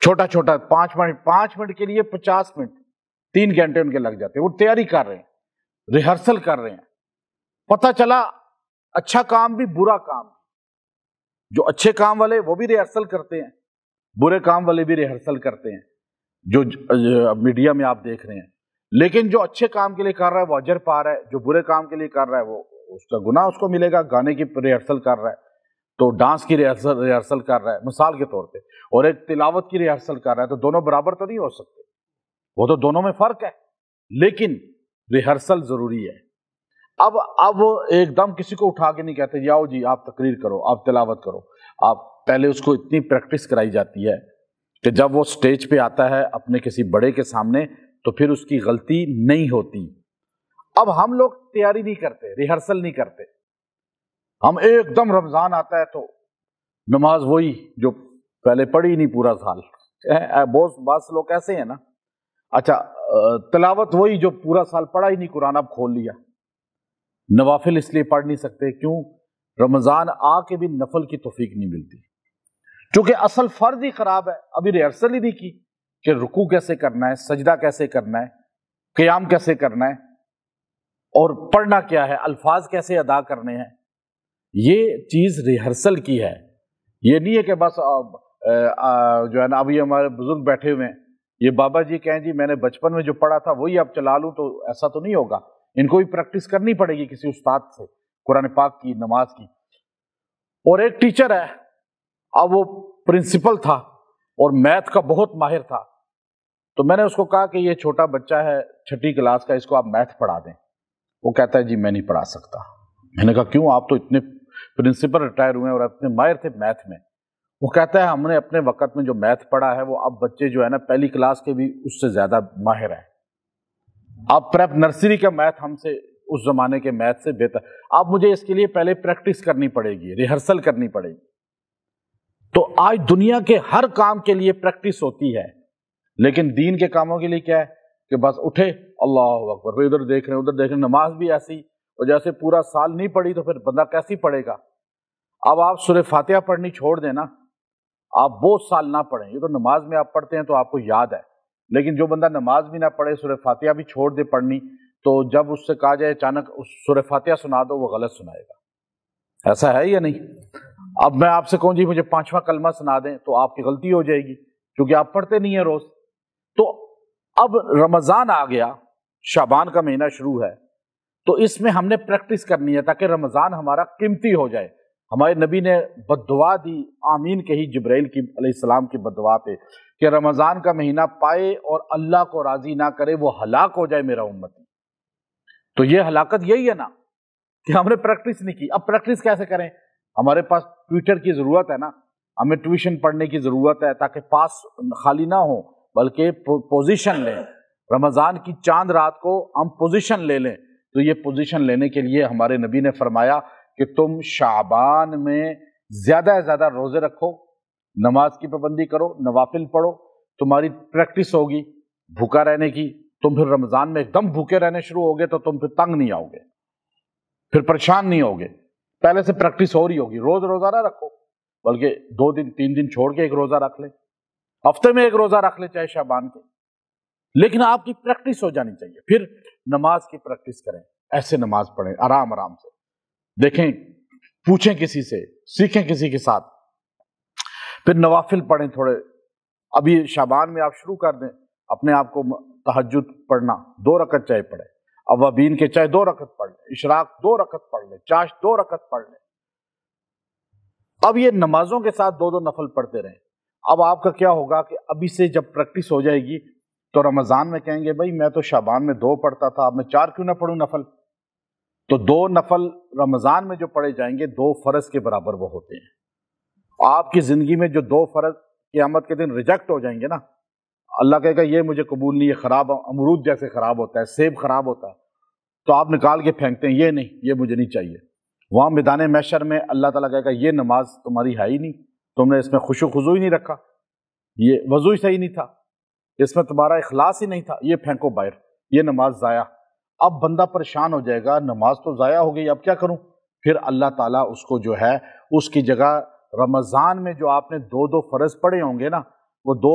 چھوٹا چھوٹا 5 منٹ کے لیے 50 منٹ 3 گھنٹے ان کے لگ جاتے ہیں. وہ تیاری کر رہے ہیں، ریہرسل کر رہے ہیں. پتہ چلا اچھا کام بھی برا کام بھی. جو اچھے کام والے وہ بھی ریہرسل کرتے ہیں، برے کام والے بھی ریہرسل کرتے ہیں، جو میڈیا میں آپ دیکھ رہے ہیں. لیکن جو اچھے کام کے لیے کر رہا ہے وہ اجر پا رہا ہے، جو برے کام کے لیے کر رہا ہے وہ اس کا گناہ اس کو ملے گا. گانے کی ریہرسل کر رہا ہے تو ڈانس کی ریہرسل کر رہا ہے مثال کے طور پہ، اور ایک تلاوت کی ریہرسل کر رہا ہے، تو دونوں برابر تو نہیں ہو سکتے. وہ تو دونوں میں فرق ہے، لیکن ریہرسل ضروری ہے. اب ایک دم کسی کو اٹھا کے نہیں کہتے جاؤ جی آپ تقریر کرو، آپ تلاوت کرو. آپ پہلے اس کو اتنی پریکٹس کرائی جاتی ہے کہ جب وہ سٹیج پہ آتا ہے اپنے کسی بڑے کے سامنے تو پھر اس کی غلطی نہیں ہوتی. اب ہم لوگ تیاری نہیں کرتے، ریہرسل نہیں کرتے. ہم ایک دم رمضان آتا ہے تو نماز وہی جو پہلے پڑھی نہیں پورا سال. بعض لوگ ایسے ہیں نا. اچھا تلاوت وہی جو پورا سال پڑھا ہی نہیں قرآن، اب کھول لیا. نوافل اس لیے پڑھ نہیں سکتے کیوں؟ رمضان آ کے بھی نفل کی توفیق نہیں ملتی، چونکہ اصل فرض ہی خراب ہے. ابھی ریہرسل ہی نہیں کی کہ رکوع کیسے کرنا ہے، سجدہ کیسے کرنا ہے، قیام کیسے کرنا ہے، اور پڑھنا کیا ہے، الفاظ کیسے ادا کرنے ہیں. یہ چیز ریہرسل کی ہے. یہ نہیں ہے کہ بس جو ہے نا ابھی ہمارے بزرگ بیٹھے ہوئے ہیں، یہ بابا جی کہیں جی میں نے بچپن میں جو پڑھا تھا وہی اب چلا لوں، تو ایسا تو نہیں ہوگا. ان کو بھی پریکٹس کرنی پڑے گی کسی استاد سے، قرآن پاک کی، نماز کی. اور ایک ٹیچر ہے، اب وہ پرنسپل تھا اور میتھ کا بہت ماہر تھا. تو میں نے اس کو کہا کہ یہ چھوٹا بچہ ہے 6ٹھی کلاس کا، اس کو آپ میتھ پڑھا دیں. وہ کہتا ہے جی میں نہیں پڑھا سکتا. میں نے کہا کیوں؟ آپ تو اتنے پرنسپل ریٹائر ہوئے ہیں اور اتنے ماہر تھے میتھ میں. وہ کہتا ہے ہم نے اپنے وقت میں جو میتھ پڑھا ہے وہ اب بچے جو ہے نا پہلی کلاس کے بھی اس سے زیادہ ماہر ہیں. اب پریپ نرسری کا میتھ ہم سے اس زمانے کے میتھ سے بہتر. اب مجھے اس کے لیے پہلے پریکٹس کرنی پڑے گی، ریہرسل کرنی پڑے گی. تو آج دنیا کے ہر کام کے لیے پریکٹس ہوتی ہے، لیکن دین کے کاموں کے لیے کیا ہے کہ بس اٹھے اللہ اکبر، ادھر دیکھ رہے ہیں ادھر دیکھ رہے ہیں. نماز بھی ایسی، اور جیسے پورا سال نہیں پڑھی تو پھر بندہ کیسی پڑھے گا. اب آپ سورہ فاتحہ پڑھنی چھوڑ دیں نا، آپ بہت سال نہ پڑھیں. یہ تو نماز میں آپ پڑھتے ہیں تو آپ کو یاد ہے، لیکن جو بندہ نماز بھی نہ پڑھے سورہ فاتحہ بھی چھوڑ دے پڑھنی، تو جب اس سے کہا جائے اچانک سورہ فاتحہ سنا دو، وہ غلط سنائے گا. ایسا ہے یا نہیں؟ اب میں آپ سے کہوں جی مجھے 5واں کلمہ سنا دیں تو آپ کی غلطی ہو جائے گی، کیونکہ آپ پڑھتے نہیں ہیں روز. تو اب رمضان آ گیا، شعبان کا مہینہ شروع ہے، تو اس میں ہم نے پریکٹس کرنی ہے تاکہ رمضان ہمارا قیمتی ہو جائے. ہمارے نبی نے بددعا دی، آمین کہی جبرائیل کی علیہ السلام کی بددعا پہ کہ رمضان کا مہینہ پائے اور اللہ کو راضی نہ کرے وہ ہلاک ہو جائے میرا امتی. تو یہ ہلاکت یہی ہے نا کہ ہم نے پریکٹس نہیں کی. اب پریکٹس کیسے کریں؟ ہمارے پاس ٹویٹر کی ضرورت ہے نا، ہمیں ٹیوشن پڑھنے کی ضرورت ہے تاکہ پاس خالی نہ ہو بلکہ پوزیشن لیں. رمضان کی چاند رات کو ہم پوزیشن لے لیں. تو یہ پوزیشن لینے کے لیے ہمارے نبی نے فرمایا کہ تم شعبان میں زیادہ سے زیادہ روزے رکھو، نماز کی پابندی کرو، نوافل پڑھو، تمہاری پریکٹس ہوگی بھوکا رہنے کی. تم پھر رمضان میں ایک دم بھوکے رہنے شروع ہوگے تو تم پھر تنگ نہیں آؤ گے، پھر پریشان نہیں ہوگے. پہلے سے پریکٹس ہو رہی ہوگی. روز روزہ نہ رکھو، بلکہ 2 دن 3 دن چھوڑ کے ایک روزہ رکھ لے، ہفتے میں ایک روزہ رکھ لے چاہے شعبان کے، لیکن آپ کی پریکٹس ہو جانی چاہیے. پھر نماز کی پریکٹس کریں، ایسے نماز پڑھیں آرام آرام سے. دیکھیں، پوچھیں کسی سے، سیکھیں کسی کے ساتھ. پھر نوافل پڑھیں تھوڑے. ابھی شعبان میں آپ شروع کر دیں اپنے آپ کو تہجد پڑھنا، 2 رکعت چاہے پڑھیں، اوابین کے چاہے 2 رکعت پڑھ لیں، اشراق 2 رکعت پڑھ لیں، چاشت 2 رکعت پڑھ لیں. اب یہ نمازوں کے ساتھ 2 نفل پڑھتے رہیں. اب آپ کا کیا ہوگا کہ ابھی سے جب پریکٹس ہو جائے گی تو رمضان میں کہیں گے بھائی میں تو شعبان میں 2 پڑھتا تھا، اب میں 4 کیوں نہ پڑھوں نفل. تو 2 نفل رمضان میں جو پڑھے جائیں گے 2 فرض کے برابر وہ ہوتے ہیں. آپ کی زندگی میں جو 2 فرض قیامت کے دن ریجیکٹ ہو جائیں گے نا، اللہ کہے گا یہ مجھے قبول نہیں، یہ خراب، امرود جیسے خراب ہوتا ہے، سیب خراب ہوتا ہے، تو آپ نکال کے پھینکتے ہیں، یہ نہیں، یہ مجھے نہیں چاہیے. وہاں میدان محشر میں اللہ تعالیٰ کہے گا یہ نماز تمہاری ہے ہی نہیں، تم نے اس میں خشوع خضوع ہی نہیں رکھا، یہ وضو ہی صحیح نہیں تھا، اس میں تمہارا اخلاص ہی نہیں تھا، یہ پھینکو باہر، یہ نماز ضائع. اب بندہ پریشان ہو جائے گا، نماز تو ضائع ہو گئی، اب کیا کروں؟ پھر اللہ تعالیٰ اس کو جو ہے اس کی جگہ رمضان میں جو آپ نے 2 فرض پڑھے ہوں گے نا، وہ 2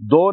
2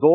2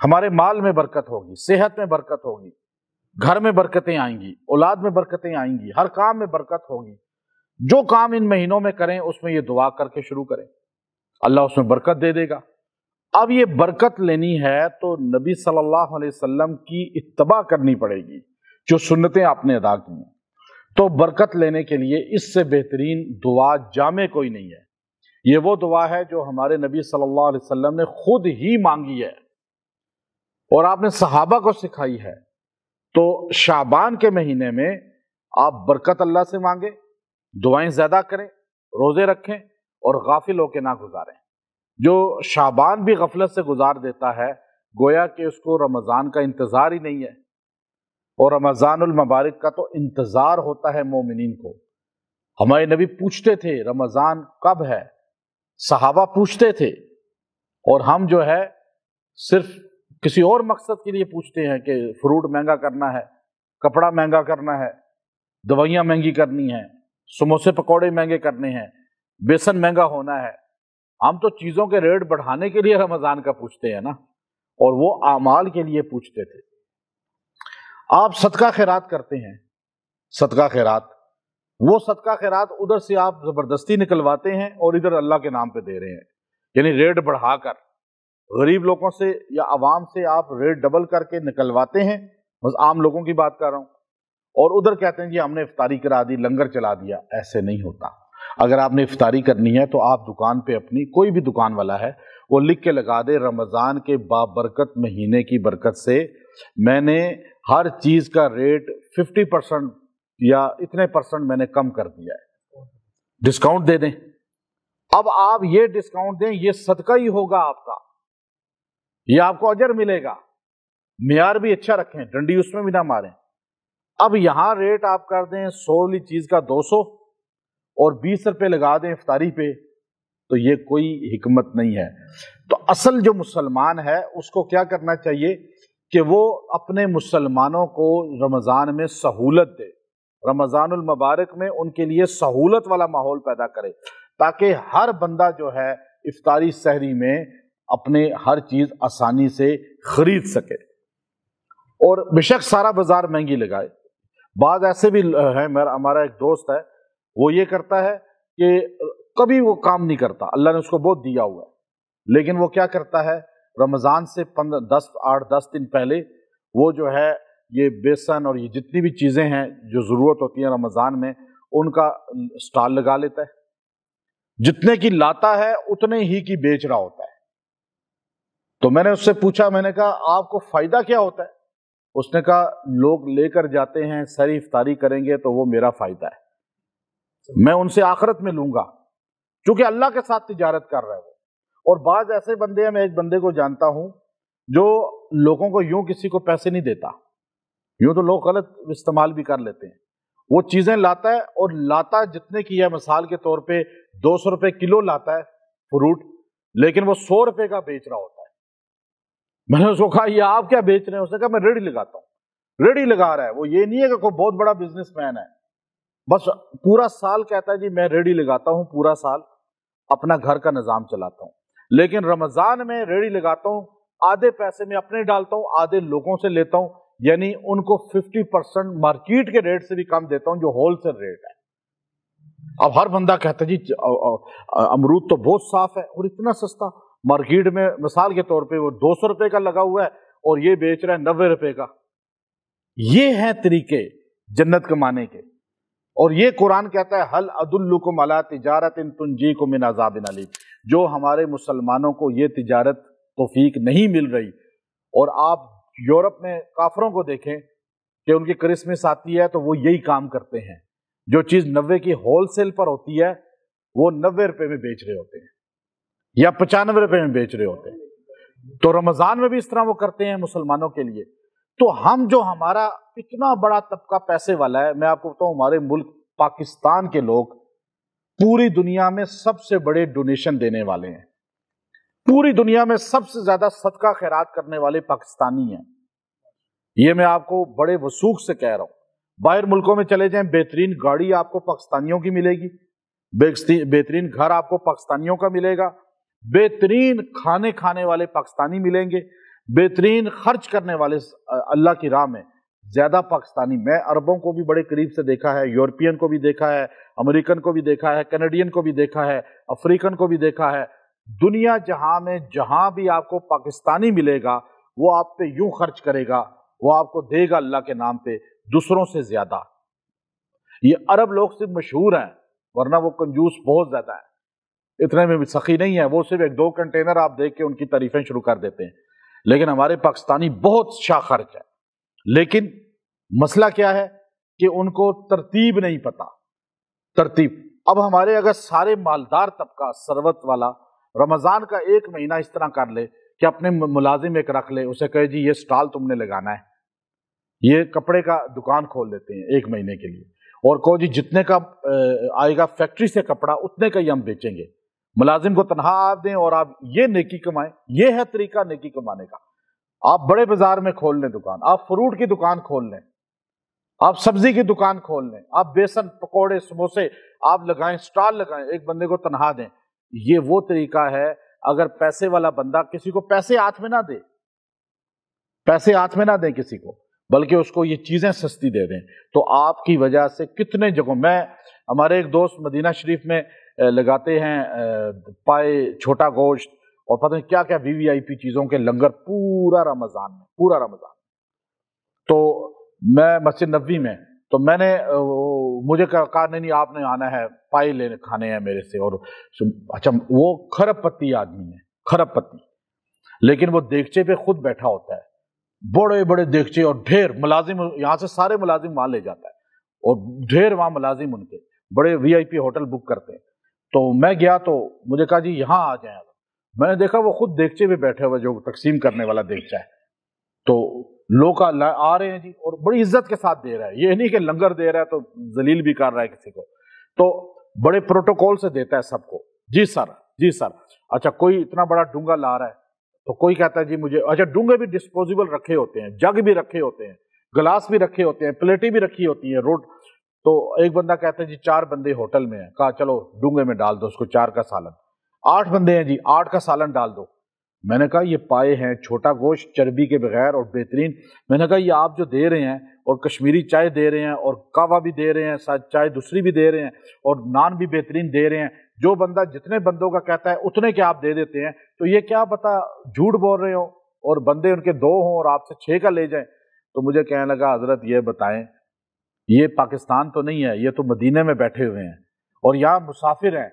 ہمارے مال میں برکت ہوگی، صحت میں برکت ہوگی، گھر میں برکتیں آئیں گی، اولاد میں برکتیں آئیں گی، ہر کام میں برکت ہوگی۔ جو کام ان مہینوں میں کریں اس میں یہ دعا کر کے شروع کریں، اللہ اس میں برکت دے دے گا۔ اب یہ برکت لینی ہے تو نبی صلی اللہ علیہ وسلم کی اتباع کرنی پڑے گی، جو سنتیں آپ نے ادا کی ہیں۔ تو برکت لینے کے لیے اس سے بہترین دعا جامع کوئی نہیں ہے۔ یہ وہ دعا ہے جو ہمارے نبی صلی اللہ علیہ وسلم نے خود ہی مانگی ہے اور آپ نے صحابہ کو سکھائی ہے۔ تو شعبان کے مہینے میں آپ برکت اللہ سے مانگیں، دعائیں زیادہ کریں، روزے رکھیں اور غافل ہو کے نہ گزاریں۔ جو شعبان بھی غفلت سے گزار دیتا ہے گویا کہ اس کو رمضان کا انتظار ہی نہیں ہے، اور رمضان المبارک کا تو انتظار ہوتا ہے مومنین کو۔ ہمارے نبی پوچھتے تھے رمضان کب ہے، صحابہ پوچھتے تھے، اور ہم جو ہے صرف کسی اور مقصد کے لیے پوچھتے ہیں کہ فروٹ مہنگا کرنا ہے، کپڑا مہنگا کرنا ہے، دوائیاں مہنگی کرنی ہیں، سموسے پکوڑے مہنگے کرنے ہیں، بیسن مہنگا ہونا ہے۔ ہم تو چیزوں کے ریٹ بڑھانے کے لیے رمضان کا پوچھتے ہیں نا، اور وہ اعمال کے لیے پوچھتے تھے۔ آپ صدقہ خیرات کرتے ہیں، صدقہ خیرات، وہ صدقہ خیرات ادھر سے آپ زبردستی نکلواتے ہیں اور ادھر اللہ کے نام پہ دے رہے ہیں، یعنی ریٹ بڑھا کر غریب لوگوں سے یا عوام سے آپ ریٹ ڈبل کر کے نکلواتے ہیں، بس عام لوگوں کی بات کر رہا ہوں، اور ادھر کہتے ہیں جی ہم نے افطاری کرا دی، لنگر چلا دیا۔ ایسے نہیں ہوتا۔ اگر آپ نے افطاری کرنی ہے تو آپ دکان پہ اپنی، کوئی بھی دکان والا ہے وہ لکھ کے لگا دے رمضان کے بابرکت مہینے کی برکت سے میں نے ہر چیز کا ریٹ 50% یا اتنے % میں نے کم کر دیا ہے، ڈسکاؤنٹ دے دیں۔ اب آپ یہ ڈسکاؤنٹ دیں، یہ صدقہ ہی ہوگا آپ کا، یہ آپ کو اجر ملے گا۔ معیار بھی اچھا رکھیں، ڈنڈی اس میں بھی نہ ماریں۔ اب یہاں ریٹ آپ کر دیں 100 والی چیز کا 200 اور 20 روپے لگا دیں افطاری پہ، تو یہ کوئی حکمت نہیں ہے۔ تو اصل جو مسلمان ہے اس کو کیا کرنا چاہیے کہ وہ اپنے مسلمانوں کو رمضان میں سہولت دے، رمضان المبارک میں ان کے لیے سہولت والا ماحول پیدا کرے، تاکہ ہر بندہ جو ہے افطاری سحری میں اپنے ہر چیز آسانی سے خرید سکے، اور بے شک سارا بازار مہنگی لگائے۔ بعض ایسے بھی ہیں، ہمارا ایک دوست ہے، وہ یہ کرتا ہے کہ کبھی وہ کام نہیں کرتا، اللہ نے اس کو بہت دیا ہوا ہے، لیکن وہ کیا کرتا ہے رمضان سے 8-10 دن پہلے وہ جو ہے یہ بیسن اور یہ جتنی بھی چیزیں ہیں جو ضرورت ہوتی ہیں رمضان میں ان کا سٹال لگا لیتا ہے، جتنے کی لاتا ہے اتنے ہی کی بیچ رہا ہوتا ہے۔ تو میں نے اس سے پوچھا، میں نے کہا آپ کو فائدہ کیا ہوتا ہے؟ اس نے کہا لوگ لے کر جاتے ہیں، ساری افطاری کریں گے تو وہ میرا فائدہ ہے، میں ان سے آخرت میں لوں گا، کیونکہ اللہ کے ساتھ تجارت کر رہے ہیں۔ اور بعض ایسے بندے ہیں، میں ایک بندے کو جانتا ہوں جو لوگوں کو یوں کسی کو پیسے نہیں دیتا، یوں تو لوگ غلط استعمال بھی کر لیتے ہیں، وہ چیزیں لاتا ہے اور لاتا جتنے کی ہے، مثال کے طور پہ 200 روپے کلو لاتا ہے فروٹ، لیکن وہ 100 روپے کا بیچ رہا ہوتا ہے۔ میں نے اس کو کہا یہ آپ کیا بیچ رہے ہیں؟ اس نے کہا میں ریڑھی لگاتا ہوں۔ ریڑھی لگا رہا ہے وہ، یہ نہیں ہے کہ کوئی بہت بڑا بزنس مین ہے، بس پورا سال کہتا ہے جی میں ریڑھی لگاتا ہوں، پورا سال اپنا گھر کا نظام چلاتا ہوں، لیکن رمضان میں ریڑھی لگاتا ہوں، آدھے پیسے میں اپنے ڈالتا ہوں، آدھے لوگوں سے لیتا ہوں، یعنی ان کو 50% مارکیٹ کے ریٹ سے بھی کم دیتا ہوں جو ہول سیل ریٹ ہے۔ اب ہر بندہ کہتا ہے جی امرود تو بہت صاف ہے اور اتنا سستا، مارکیٹ میں مثال کے طور پہ وہ 200 روپے کا لگا ہوا ہے اور یہ بیچ رہا ہے 90 روپے کا۔ یہ ہیں طریقے جنت کمانے کے، اور یہ قرآن کہتا ہے حل ادلکم علی تجارت تنجیکم من عذاب علیم۔ جو ہمارے مسلمانوں کو یہ تجارت توفیق نہیں مل رہی، اور آپ یورپ میں کافروں کو دیکھیں کہ ان کی کرسمس آتی ہے تو وہ یہی کام کرتے ہیں، جو چیز 90 کی ہول سیل پر ہوتی ہے وہ 90 روپے میں بیچ رہے ہوتے ہیں یا 95 روپے میں بیچ رہے ہوتے ہیں۔ تو رمضان میں بھی اس طرح وہ کرتے ہیں مسلمانوں کے لیے۔ تو ہم جو ہمارا اتنا بڑا طبقہ پیسے والا ہے، میں آپ کو بتاؤں ہمارے ملک پاکستان کے لوگ پوری دنیا میں سب سے بڑے ڈونیشن دینے والے ہیں، پوری دنیا میں سب سے زیادہ صدقہ خیرات کرنے والے پاکستانی ہیں۔ یہ میں آپ کو بڑے وثوق سے کہہ رہا ہوں۔ باہر ملکوں میں چلے جائیں، بہترین گاڑی آپ کو پاکستانیوں کی ملے گی، بہترین گھر آپ کو پاکستانیوں کا ملے گا، بہترین کھانے والے پاکستانی ملیں گے، بہترین خرچ کرنے والے اللہ کی راہ میں زیادہ پاکستانی، میں عربوں کو بھی بڑے قریب سے دیکھا ہے، یورپین کو بھی دیکھا ہے، امریکن کو بھی دیکھا ہے، کینیڈین کو بھی دیکھا ہے، افریقن کو بھی دیکھا ہے، دنیا جہاں میں جہاں بھی آپ کو پاکستانی ملے گا وہ آپ پہ یوں خرچ کرے گا، وہ آپ کو دے گا اللہ کے نام پہ دوسروں سے زیادہ۔ یہ عرب لوگ صرف مشہور ہیں، ورنہ وہ کنجوس بہت زیادہ ہیں، اتنے میں بھی سخی نہیں ہے، وہ صرف 1-2 کنٹینر آپ دیکھ کے ان کی تعریفیں شروع کر دیتے ہیں، لیکن ہمارے پاکستانی بہت شاہ خرچ ہے۔ لیکن مسئلہ کیا ہے کہ ان کو ترتیب نہیں پتا، ترتیب۔ اب ہمارے اگر سارے مالدار طبقہ ثروت والا رمضان کا 1 مہینہ اس طرح کر لے کہ اپنے ملازم ایک رکھ لے، اسے کہے جی یہ سٹال تم نے لگانا ہے، یہ کپڑے کا دکان کھول لیتے ہیں 1 مہینے کے لیے، اور کہو جی جتنے کا آئے گا فیکٹری سے کپڑا اتنے کا ہی ہم بیچیں گے، ملازم کو تنہا آپ دیں اور آپ یہ نیکی کمائیں۔ یہ ہے طریقہ نیکی کمانے کا۔ آپ بڑے بازار میں کھول لیں دکان، آپ فروٹ کی دکان کھول لیں، آپ سبزی کی دکان کھول لیں، آپ بیسن پکوڑے سموسے آپ لگائیں، سٹال لگائیں، ایک بندے کو تنہا دیں۔ یہ وہ طریقہ ہے، اگر پیسے والا بندہ کسی کو پیسے ہاتھ میں نہ دے، پیسے ہاتھ میں نہ دیں کسی کو، بلکہ اس کو یہ چیزیں سستی دے دیں، تو آپ کی وجہ سے کتنے جگہوں میں، ہمارے ایک دوست مدینہ شریف میں لگاتے ہیں پائے، چھوٹا گوشت اور پتہ نہیں کیا کیا VVIP چیزوں کے لنگر پورا رمضان میں، پورا رمضان۔ تو میں مسجد نبوی میں، تو میں نے مجھے کہا نہیں آپ نے آنا ہے، پائے لینے کھانے ہیں میرے سے، اور اچھا وہ کھرب پتی آدمی ہے، کھرب پتی، لیکن وہ دیگچے پہ خود بیٹھا ہوتا ہے، بڑے بڑے دیگچے اور ڈھیر ملازم، یہاں سے سارے ملازم وہاں لے جاتا ہے اور ڈھیر وہاں ملازم ان کے، بڑے VIP ہوٹل بک کرتے ہیں۔ تو میں گیا تو مجھے کہا جی یہاں آ جائیں، میں نے دیکھا وہ خود دیگچے پہ بیٹھے ہوئے، جو تقسیم کرنے والا دیگچہ ہے، تو لوگ آ رہے ہیں جی، اور بڑی عزت کے ساتھ دے رہا ہے، یہ نہیں کہ لنگر دے رہا ہے تو ذلیل بھی کر رہا ہے کسی کو، تو بڑے پروٹوکول سے دیتا ہے سب کو، جی سر جی سر۔ اچھا کوئی اتنا بڑا ڈونگا لا رہا ہے تو کوئی کہتا ہے جی مجھے، اچھا ڈونگے بھی ڈسپوزیبل رکھے ہوتے ہیں، جگ بھی رکھے ہوتے ہیں، گلاس بھی رکھے ہوتے ہیں، پلیٹیں بھی رکھی ہوتی ہیں، تو ایک بندہ کہتا ہے جی 4 بندے ہوٹل میں ہیں، کہا چلو ڈونگے میں ڈال دو اس کو 4 کا سالن، 8 بندے ہیں جی 8 کا سالن ڈال دو۔ میں نے کہا یہ پائے ہیں، چھوٹا گوشت چربی کے بغیر اور بہترین، میں نے کہا یہ آپ جو دے رہے ہیں، اور کشمیری چائے دے رہے ہیں، اور کہوہ بھی دے رہے ہیں، ساتھ چائے دوسری بھی دے رہے ہیں، اور نان بھی بہترین دے رہے ہیں، جو بندہ جتنے بندوں کا کہتا ہے اتنے کے آپ دے دیتے ہیں، تو یہ کیا پتا جھوٹ بول رہے ہوں اور بندے ان کے 2 ہوں اور آپ سے 6 کا لے جائیں۔ تو مجھے کہنے لگا حضرت یہ بتائیں، یہ پاکستان تو نہیں ہے، یہ تو مدینے میں بیٹھے ہوئے ہیں اور یہاں مسافر ہیں،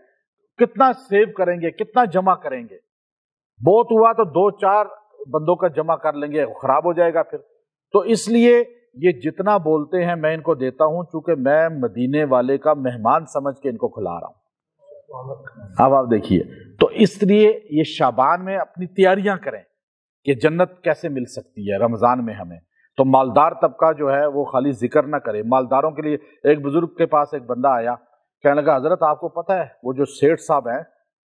کتنا سیو کریں گے، کتنا جمع کریں گے؟ بہت ہوا تو 2-4 بندوں کا جمع کر لیں گے، خراب ہو جائے گا پھر۔ تو اس لیے یہ جتنا بولتے ہیں میں ان کو دیتا ہوں، چونکہ میں مدینے والے کا مہمان سمجھ کے ان کو کھلا رہا ہوں۔ اب آپ دیکھیے، تو اس لیے یہ شعبان میں اپنی تیاریاں کریں کہ جنت کیسے مل سکتی ہے رمضان میں ہمیں۔ تو مالدار طبقہ جو ہے وہ خالی ذکر نہ کرے، مالداروں کے لیے ایک بزرگ کے پاس ایک بندہ آیا، کہنے لگا حضرت آپ کو پتہ ہے وہ جو سیٹھ صاحب ہیں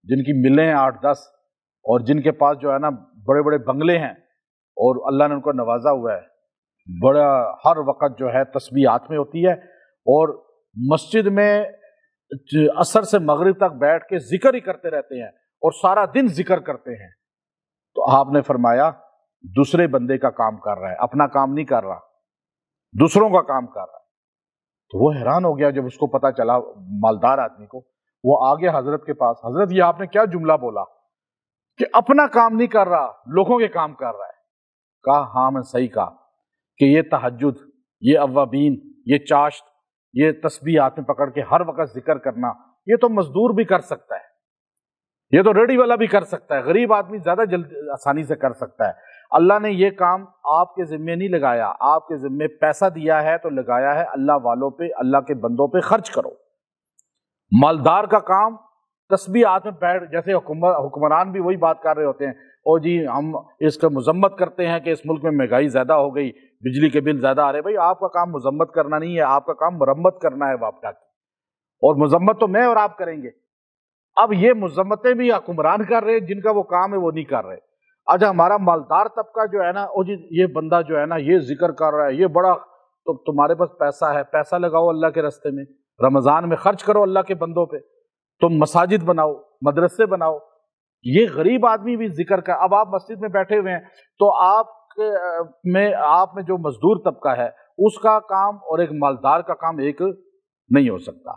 جن کی ملیں ہیں 8-10 اور جن کے پاس جو ہے نا بڑے بڑے بنگلے ہیں اور اللہ نے ان کو نوازا ہوا ہے، بڑا ہر وقت جو ہے تسبیح ہاتھ میں ہوتی ہے اور مسجد میں عصر سے مغرب تک بیٹھ کے ذکر ہی کرتے رہتے ہیں اور سارا دن ذکر کرتے ہیں، تو آپ نے فرمایا دوسرے بندے کا کام کر رہا ہے، اپنا کام نہیں کر رہا، دوسروں کا کام کر رہا ہے۔ تو وہ حیران ہو گیا جب اس کو پتا چلا، مالدار آدمی کو، وہ آ گیا حضرت کے پاس، حضرت یہ آپ نے کیا جملہ بولا کہ اپنا کام نہیں کر رہا لوگوں کے کام کر رہا ہے؟ کہا ہاں میں صحیح کہا کہ یہ تہجد، یہ اوابین، یہ چاشت، یہ تسبیح ہاتھ میں پکڑ کے ہر وقت ذکر کرنا، یہ تو مزدور بھی کر سکتا ہے، یہ تو ریڑھی والا بھی کر سکتا ہے، غریب آدمی زیادہ آسانی سے کر سکتا ہے۔ اللہ نے یہ کام آپ کے ذمے نہیں لگایا، آپ کے ذمے پیسہ دیا ہے تو لگایا ہے اللہ والوں پہ، اللہ کے بندوں پہ خرچ کرو۔ مالدار کا کام تسبیح ہاتھ میں بیٹھ، جیسے حکمران بھی وہی بات کر رہے ہوتے ہیں، او جی ہم اس کا مذمت کرتے ہیں کہ اس ملک میں مہنگائی زیادہ ہو گئی، بجلی کے بل زیادہ آ رہے، بھائی آپ کا کام مذمت کرنا نہیں ہے، آپ کا کام مرمت کرنا ہے واپڈا کی، اور مذمت تو میں اور آپ کریں گے۔ اب یہ مذمتیں بھی حکمران کر رہے ہیں، جن کا وہ کام ہے وہ نہیں کر رہے۔ آج ہمارا مالدار طبقہ جو ہے نا، او جی یہ بندہ جو ہے نا یہ ذکر کر رہا ہے، یہ بڑا، تو تمہارے پاس پیسہ ہے، پیسہ لگاؤ اللہ کے راستے میں، رمضان میں خرچ کرو اللہ کے بندوں پہ، تم مساجد بناؤ، مدرسے بناؤ، یہ غریب آدمی بھی ذکر کا، اب آپ مسجد میں بیٹھے ہوئے ہیں تو آپ میں جو مزدور طبقہ ہے اس کا کام اور ایک مالدار کا کام ایک نہیں ہو سکتا.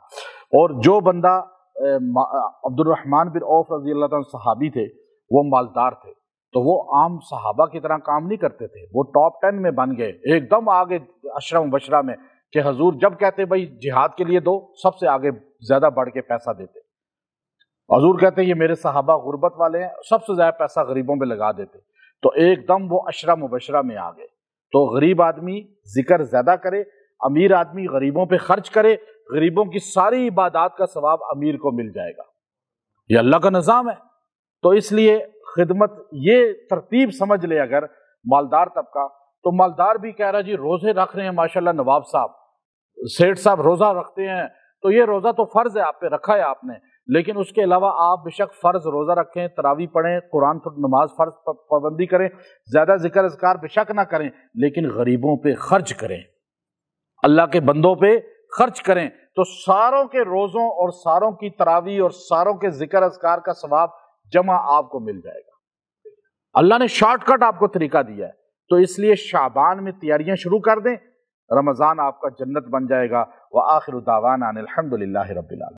اور جو بندہ عبد الرحمن بن عوف رضی اللہ تعالیٰ صحابی تھے، وہ مالدار تھے، تو وہ عام صحابہ کی طرح کام نہیں کرتے تھے، وہ ٹاپ 10 میں بن گئے، ایک دم آگے عشرہ مبشرہ میں، کہ حضور جب کہتے بھائی جہاد کے لیے دو، سب سے آگے زیادہ بڑھ کے پیسہ دیتے. حضور کہتے یہ میرے صحابہ غربت والے ہیں، سب سے زیادہ پیسہ غریبوں پہ لگا دیتے، تو ایک دم وہ عشرہ مبشرہ میں آ گئے. تو غریب آدمی ذکر زیادہ کرے، امیر آدمی غریبوں پہ خرچ کرے، غریبوں کی ساری عبادات کا ثواب امیر کو مل جائے گا. یہ اللہ کا نظام ہے. تو اس لیے خدمت، یہ ترتیب سمجھ لے اگر مالدار طبقہ، تو مالدار بھی کہہ رہا جی روزے رکھ رہے ہیں ماشاءاللہ نواب صاحب، سیٹھ صاحب روزہ رکھتے ہیں، تو یہ روزہ تو فرض ہے آپ پہ، رکھا ہے آپ نے، لیکن اس کے علاوہ آپ بے شک فرض روزہ رکھیں، تراویح پڑھیں، قرآن نماز فرض پابندی کریں، زیادہ ذکر اذکار بے شک نہ کریں، لیکن غریبوں پہ خرچ کریں، اللہ کے بندوں پہ خرچ کریں، تو ساروں کے روزوں اور ساروں کی تراویح اور ساروں کے ذکر اذکار کا ثواب جمع آپ کو مل جائے گا. اللہ نے شارٹ کٹ آپ کو طریقہ دیا ہے. تو اس لیے شعبان میں تیاریاں شروع کر دیں، رمضان آپ کا جنت بن جائے گا. وآخر دعوانا ان الحمد للہ رب العالمین.